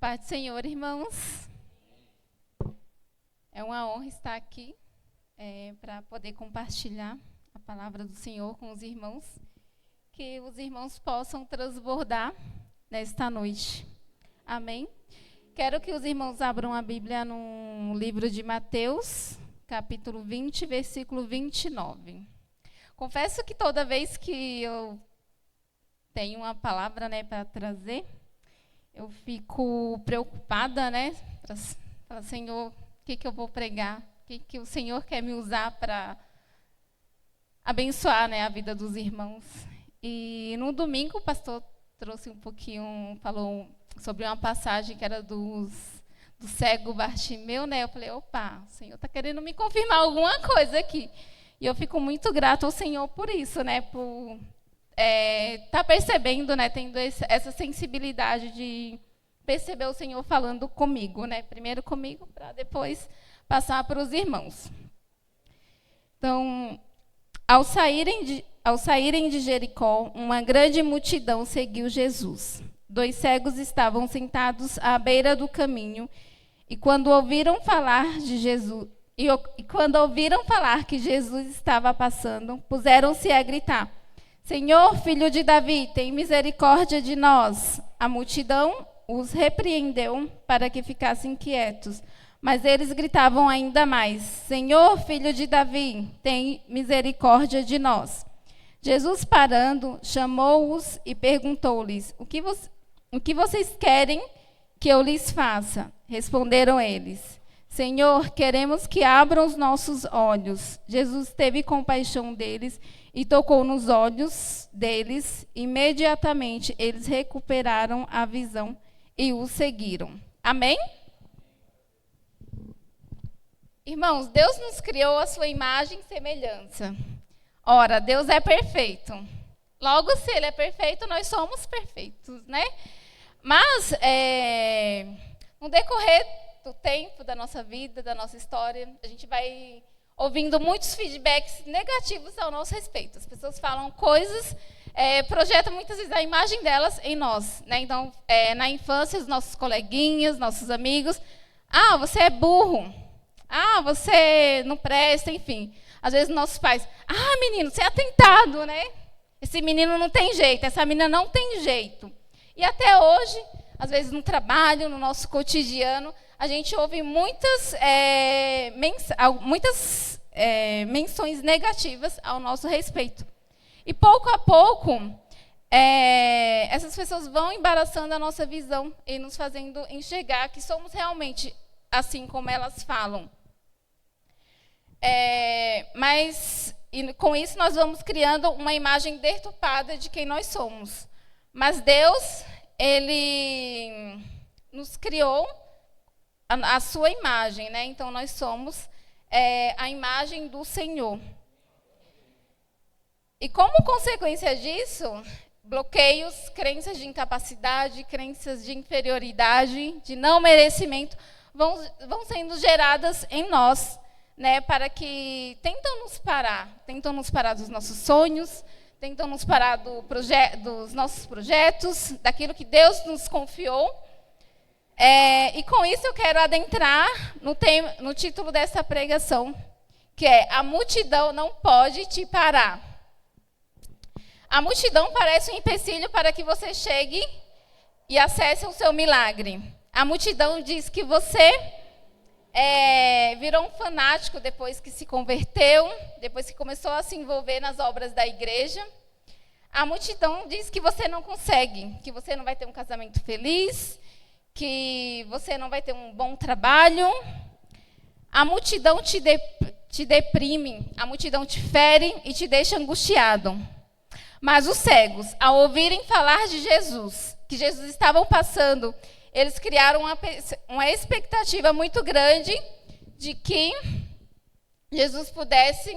Paz do Senhor, irmãos. É uma honra estar aqui para poder compartilhar a palavra do Senhor com os irmãos, que os irmãos possam transbordar nesta noite. Amém? Quero que os irmãos abram a Bíblia no livro de Mateus, capítulo 20, versículo 29. Confesso que toda vez que eu tenho uma palavra, para trazer, eu fico preocupada, para falar, Senhor, o que eu vou pregar? O que o Senhor quer me usar para abençoar, a vida dos irmãos? E no domingo o pastor trouxe um pouquinho, falou sobre uma passagem que era do cego Bartimeu, Eu falei, opa, o Senhor está querendo me confirmar alguma coisa aqui. E eu fico muito grata ao Senhor por isso, por tá percebendo, tendo essa sensibilidade de perceber o Senhor falando comigo, primeiro comigo, para depois passar para os irmãos. Então, ao saírem de Jericó, uma grande multidão seguiu Jesus. 2 cegos estavam sentados à beira do caminho, e quando ouviram falar que Jesus estava passando, puseram-se a gritar: Senhor, filho de Davi, tem misericórdia de nós. A multidão os repreendeu para que ficassem quietos, mas eles gritavam ainda mais: Senhor, filho de Davi, tem misericórdia de nós. Jesus, parando, chamou-os e perguntou-lhes: O que vocês querem que eu lhes faça? Responderam eles: Senhor, queremos que abram os nossos olhos. Jesus teve compaixão deles e tocou nos olhos deles. Imediatamente eles recuperaram a visão e o seguiram. Amém? Irmãos, Deus nos criou a sua imagem e semelhança. Ora, Deus é perfeito. Logo, se Ele é perfeito, nós somos perfeitos, Mas, no decorrer do tempo da nossa vida, da nossa história, a gente vai ouvindo muitos feedbacks negativos ao nosso respeito. As pessoas falam coisas, projetam muitas vezes a imagem delas em nós. Então, na infância, os nossos coleguinhas, nossos amigos: ah, você é burro. Ah, você não presta, enfim. Às vezes, nossos pais: ah, menino, você é atentado, Esse menino não tem jeito, essa menina não tem jeito. E até hoje, às vezes no trabalho, no nosso cotidiano, a gente ouve muitas menções negativas ao nosso respeito. E pouco a pouco, essas pessoas vão embaraçando a nossa visão e nos fazendo enxergar que somos realmente assim como elas falam. Mas com isso nós vamos criando uma imagem deturpada de quem nós somos. Mas Deus, Ele nos criou a sua imagem, Então, nós somos a imagem do Senhor. E como consequência disso, bloqueios, crenças de incapacidade, crenças de inferioridade, de não merecimento, vão sendo geradas em nós, para que tentam nos parar dos nossos sonhos, tentam nos parar dos nossos projetos, daquilo que Deus nos confiou. E com isso eu quero adentrar no título dessa pregação, que é: a multidão não pode te parar. A multidão parece um empecilho para que você chegue e acesse o seu milagre. A multidão diz que você virou um fanático depois que se converteu, depois que começou a se envolver nas obras da igreja. A multidão diz que você não consegue, que você não vai ter um casamento feliz, que você não vai ter um bom trabalho. A multidão te deprime, a multidão te fere e te deixa angustiado. Mas os cegos, ao ouvirem falar de Jesus, que Jesus estava passando, eles criaram uma expectativa muito grande de que Jesus pudesse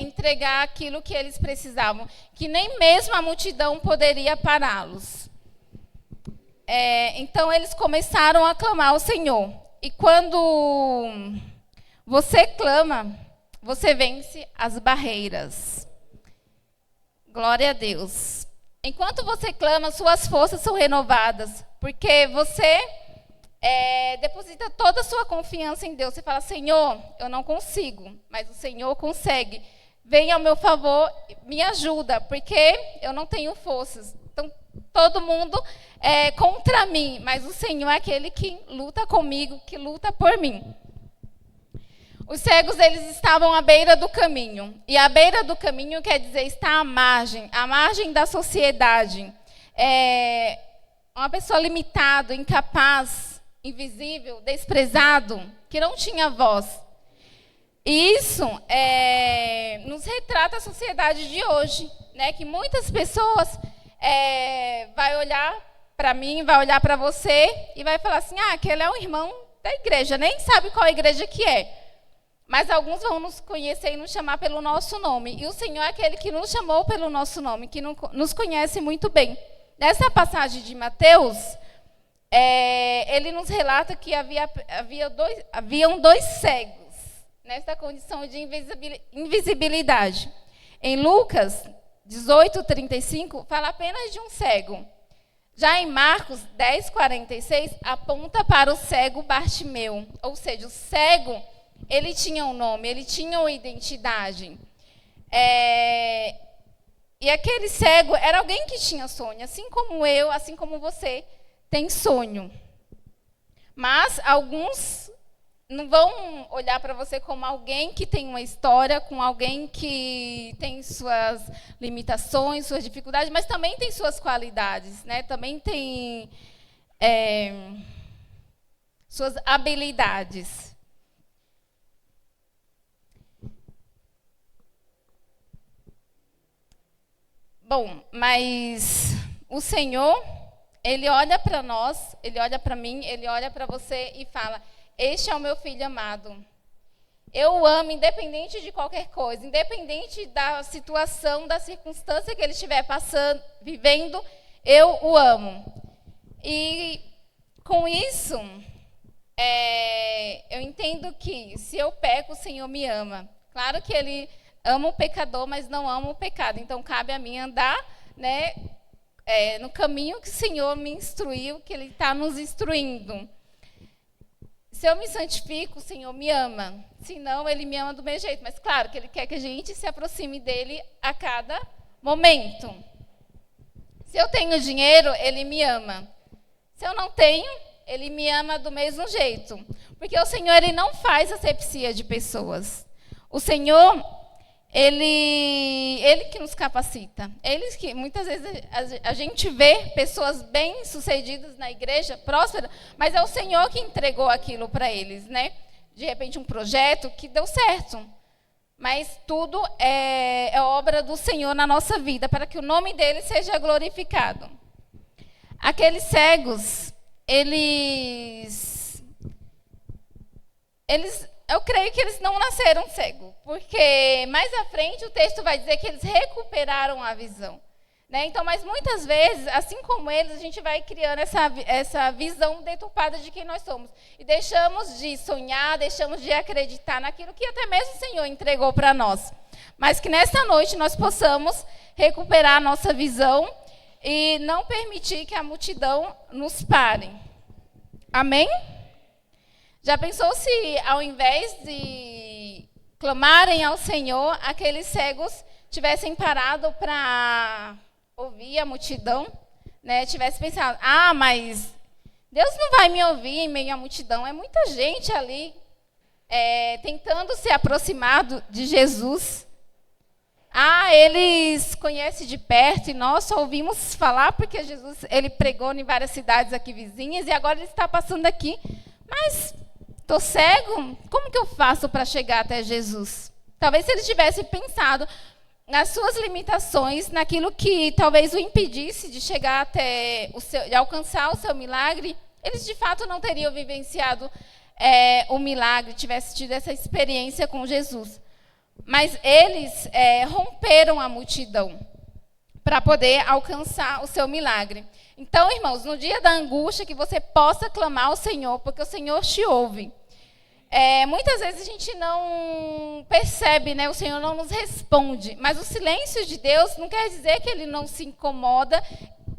entregar aquilo que eles precisavam, que nem mesmo a multidão poderia pará-los. Então, eles começaram a clamar ao Senhor. E quando você clama, você vence as barreiras. Glória a Deus. Enquanto você clama, suas forças são renovadas, porque você deposita toda a sua confiança em Deus. Você fala, Senhor, eu não consigo, mas o Senhor consegue. Venha ao meu favor, me ajuda, porque eu não tenho forças. Então, todo mundo é contra mim, mas o Senhor é aquele que luta comigo, que luta por mim. Os cegos, eles estavam à beira do caminho. E à beira do caminho quer dizer estar à margem da sociedade. Uma pessoa limitada, incapaz, invisível, desprezado, que não tinha voz. E isso nos retrata a sociedade de hoje, né? Que muitas pessoas vai olhar para mim, vai olhar para você e vai falar assim, aquele é um irmão da igreja, nem sabe qual igreja que é. Mas alguns vão nos conhecer e nos chamar pelo nosso nome. E o Senhor é aquele que nos chamou pelo nosso nome, que nos conhece muito bem. Nessa passagem de Mateus, ele nos relata que haviam dois cegos nessa condição de invisibilidade. Em Lucas 18:35, fala apenas de um cego. Já em Marcos 10:46, aponta para o cego Bartimeu. Ou seja, o cego, ele tinha um nome, ele tinha uma identidade. E aquele cego era alguém que tinha sonho, assim como eu, assim como você, tem sonho. Mas alguns não vão olhar para você como alguém que tem uma história, com alguém que tem suas limitações, suas dificuldades, mas também tem suas qualidades, né? Também tem suas habilidades. Bom, mas o Senhor, Ele olha para nós, Ele olha para mim, Ele olha para você e fala, este é o meu filho amado. Eu o amo independente de qualquer coisa, independente da situação, da circunstância que ele estiver passando, vivendo, eu o amo. E com isso, eu entendo que se eu peco, o Senhor me ama. Claro que Ele ama o pecador, mas não ama o pecado. Então, cabe a mim andar, né, no caminho que o Senhor me instruiu, que Ele está nos instruindo. Se eu me santifico, o Senhor me ama. Se não, Ele me ama do mesmo jeito. Mas, claro, que Ele quer que a gente se aproxime dEle a cada momento. Se eu tenho dinheiro, Ele me ama. Se eu não tenho, Ele me ama do mesmo jeito. Porque o Senhor, Ele não faz asepsia de pessoas. O Senhor, Ele que nos capacita. Ele que muitas vezes a gente vê pessoas bem-sucedidas na igreja, prósperas, mas é o Senhor que entregou aquilo para eles, né? De repente um projeto que deu certo. Mas tudo é obra do Senhor na nossa vida, para que o nome dele seja glorificado. Aqueles cegos, eu creio que eles não nasceram cegos, porque mais à frente o texto vai dizer que eles recuperaram a visão. Né? Então, mas muitas vezes, assim como eles, a gente vai criando essa visão deturpada de quem nós somos. E deixamos de sonhar, deixamos de acreditar naquilo que até mesmo o Senhor entregou para nós. Mas que nesta noite nós possamos recuperar a nossa visão e não permitir que a multidão nos pare. Amém? Já pensou se, ao invés de clamarem ao Senhor, aqueles cegos tivessem parado para ouvir a multidão, né? Tivesse pensado, mas Deus não vai me ouvir em meio à multidão, é muita gente ali tentando se aproximar de Jesus. Eles conhecem de perto e nós só ouvimos falar porque Jesus, ele pregou em várias cidades aqui vizinhas e agora ele está passando aqui. Mas estou cego, como que eu faço para chegar até Jesus? Talvez se eles tivessem pensado nas suas limitações, naquilo que talvez o impedisse de chegar até de alcançar o seu milagre, eles de fato não teriam vivenciado o milagre, tivessem tido essa experiência com Jesus. Mas eles romperam a multidão para poder alcançar o seu milagre. Então, irmãos, no dia da angústia, que você possa clamar ao Senhor, porque o Senhor te ouve. Muitas vezes a gente não percebe, né? O Senhor não nos responde. Mas o silêncio de Deus não quer dizer que Ele não se incomoda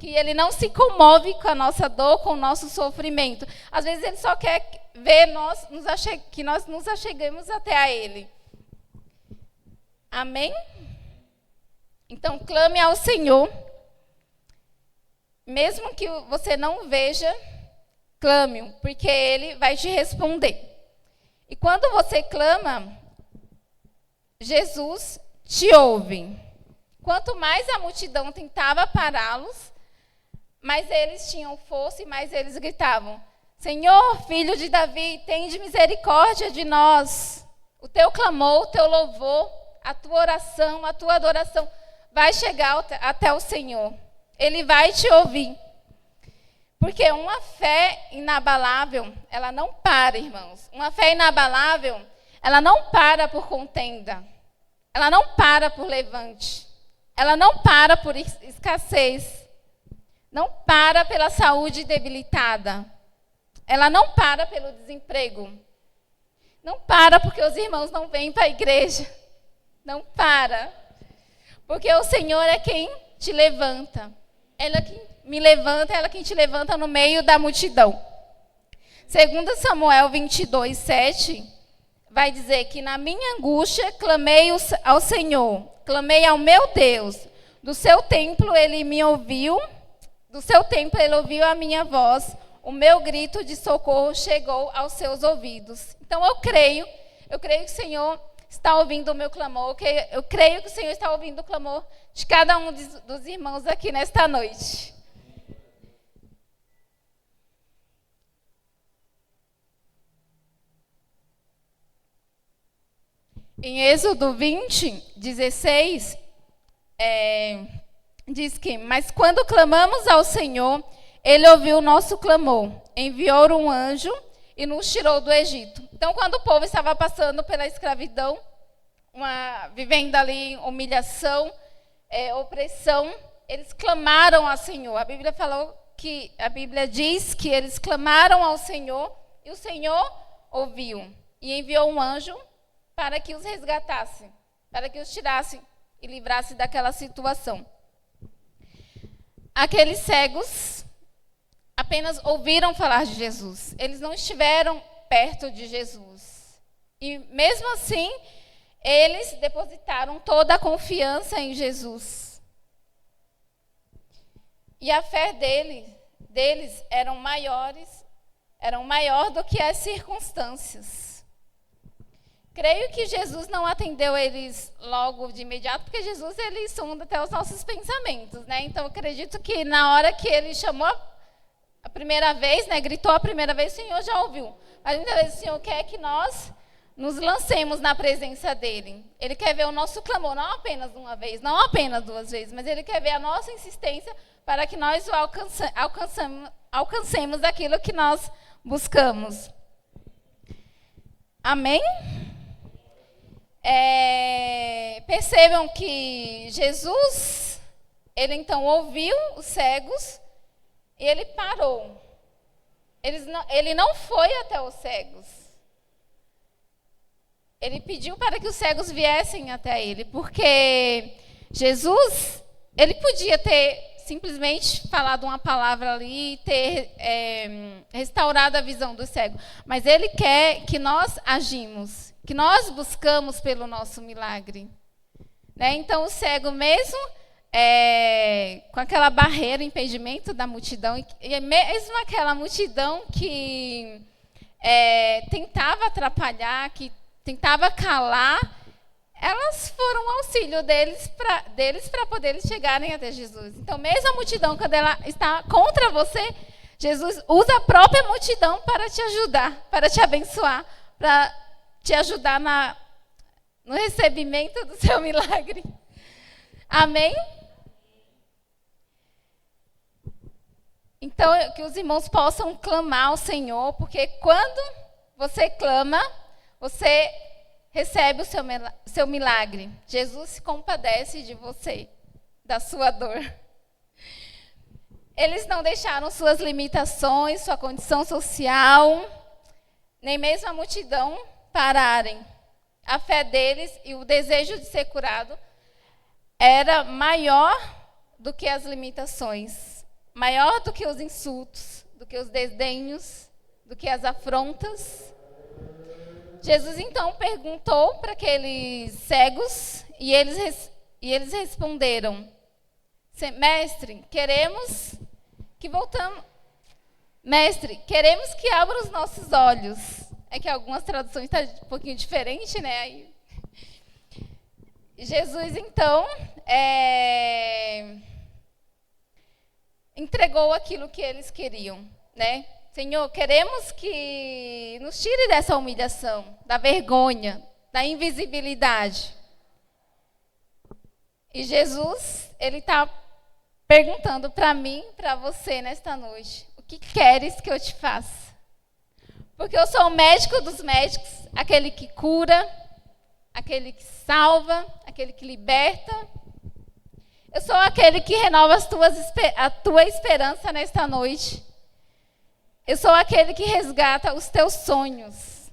que ele não se comove com a nossa dor, com o nosso sofrimento. Às vezes ele só quer ver que nós nos acheguemos até a ele. Amém? Então, clame ao Senhor. Mesmo que você não veja, clame-o, porque ele vai te responder. E quando você clama, Jesus te ouve. Quanto mais a multidão tentava pará-los, mais eles tinham força e mais eles gritavam: Senhor, filho de Davi, tende misericórdia de nós. O teu clamor, o teu louvor, a tua oração, a tua adoração vai chegar até o Senhor. Ele vai te ouvir. Porque uma fé inabalável, ela não para, irmãos. Uma fé inabalável, ela não para por contenda. Ela não para por levante. Ela não para por escassez. Não para pela saúde debilitada. Ela não para pelo desemprego. Não para porque os irmãos não vêm para a igreja. Não para. Porque o Senhor é quem te levanta. Ele é quem me levanta, ela é quem te levanta no meio da multidão. 2 Samuel 22, 7, vai dizer que na minha angústia clamei ao Senhor, clamei ao meu Deus. Do seu templo ele me ouviu, do seu templo ele ouviu a minha voz, o meu grito de socorro chegou aos seus ouvidos. Então eu creio que o Senhor está ouvindo o meu clamor, eu creio que o Senhor está ouvindo o clamor de cada um dos irmãos aqui nesta noite. Em Êxodo 20, 16, diz que: mas quando clamamos ao Senhor, Ele ouviu o nosso clamor, enviou um anjo e nos tirou do Egito. Então, quando o povo estava passando pela escravidão, vivendo ali humilhação, opressão, eles clamaram ao Senhor. A Bíblia diz que eles clamaram ao Senhor e o Senhor ouviu e enviou um anjo para que os resgatasse, para que os tirasse e livrasse daquela situação. Aqueles cegos apenas ouviram falar de Jesus. Eles não estiveram perto de Jesus. E mesmo assim, eles depositaram toda a confiança em Jesus. E a fé deles era maior do que as circunstâncias. Creio que Jesus não atendeu eles logo de imediato, porque Jesus ele sonda até os nossos pensamentos, né? Então, eu acredito que na hora que ele chamou a primeira vez, né, gritou a primeira vez, o Senhor já ouviu. Mas muitas vezes o Senhor quer que nós nos lancemos na presença dele. Ele quer ver o nosso clamor, não apenas uma vez, não apenas duas vezes, mas ele quer ver a nossa insistência para que nós o alcancemos aquilo que nós buscamos. Amém? Percebam que Jesus, ele então ouviu os cegos e ele parou. Ele não foi até os cegos. Ele pediu para que os cegos viessem até ele, porque Jesus, ele podia ter simplesmente falado uma palavra ali e ter restaurado a visão do cego. Mas ele quer que nós agimos, que nós buscamos pelo nosso milagre. Né? Então, o cego mesmo, com aquela barreira, impedimento da multidão, e mesmo aquela multidão que tentava atrapalhar, que tentava calar, elas foram um auxílio deles para poderem chegarem até Jesus. Então, mesmo a multidão, quando ela está contra você, Jesus usa a própria multidão para te ajudar, para te abençoar, para te ajudar no recebimento do seu milagre. Amém? Então, que os irmãos possam clamar ao Senhor, porque quando você clama, você recebe o seu milagre. Jesus se compadece de você, da sua dor. Eles não deixaram suas limitações, sua condição social, nem mesmo a multidão pararem. A fé deles e o desejo de ser curado era maior do que as limitações. maior do que os insultos, do que os desdenhos, do que as afrontas. Jesus então perguntou para aqueles cegos e eles responderam: Mestre, queremos que abra os nossos olhos. É que algumas traduções estão um pouquinho diferente, né? Aí, Jesus então entregou aquilo que eles queriam, né? Senhor, queremos que nos tire dessa humilhação, da vergonha, da invisibilidade. E Jesus, ele está perguntando para mim, para você nesta noite: o que queres que eu te faça? Porque eu sou o médico dos médicos, aquele que cura, aquele que salva, aquele que liberta. Eu sou aquele que renova a tua esperança nesta noite. Eu sou aquele que resgata os teus sonhos.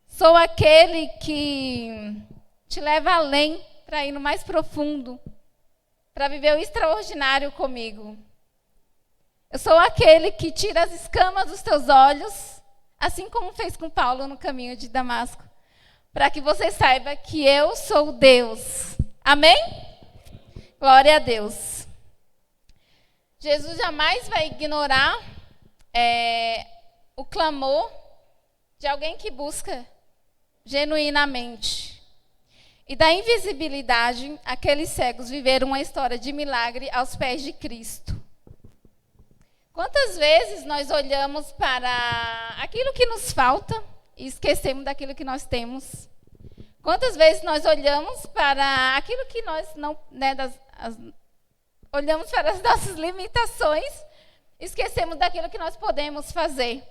Sou aquele que te leva além, para ir no mais profundo, para viver o extraordinário comigo. Eu sou aquele que tira as escamas dos teus olhos, assim como fez com Paulo no caminho de Damasco, para que você saiba que eu sou Deus. Amém? Glória a Deus. Jesus jamais vai ignorar o clamor de alguém que busca genuinamente. E da invisibilidade, aqueles cegos viveram uma história de milagre aos pés de Cristo. Quantas vezes nós olhamos para aquilo que nos falta e esquecemos daquilo que nós temos? Quantas vezes nós olhamos para aquilo que nós não... olhamos para as nossas limitações, esquecemos daquilo que nós podemos fazer.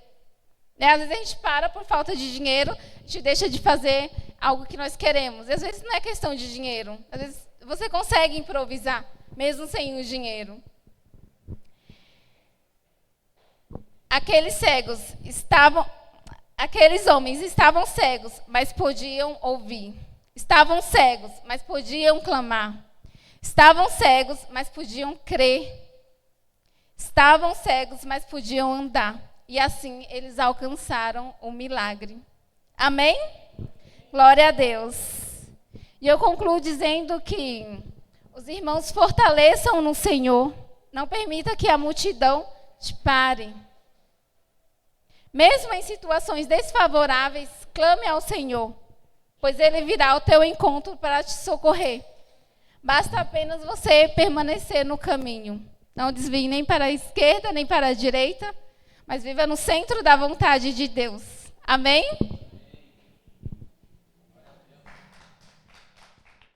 Às vezes a gente para por falta de dinheiro, a gente deixa de fazer algo que nós queremos. E às vezes não é questão de dinheiro. Às vezes você consegue improvisar, mesmo sem o dinheiro. Aqueles homens estavam cegos, mas podiam ouvir. Estavam cegos, mas podiam clamar. Estavam cegos, mas podiam crer. Estavam cegos, mas podiam andar. E assim eles alcançaram o milagre. Amém? Glória a Deus. E eu concluo dizendo que os irmãos fortaleçam no Senhor. Não permita que a multidão te pare. Mesmo em situações desfavoráveis, clame ao Senhor, pois Ele virá ao teu encontro para te socorrer. Basta apenas você permanecer no caminho. Não desvie nem para a esquerda, nem para a direita, mas viva no centro da vontade de Deus. Amém?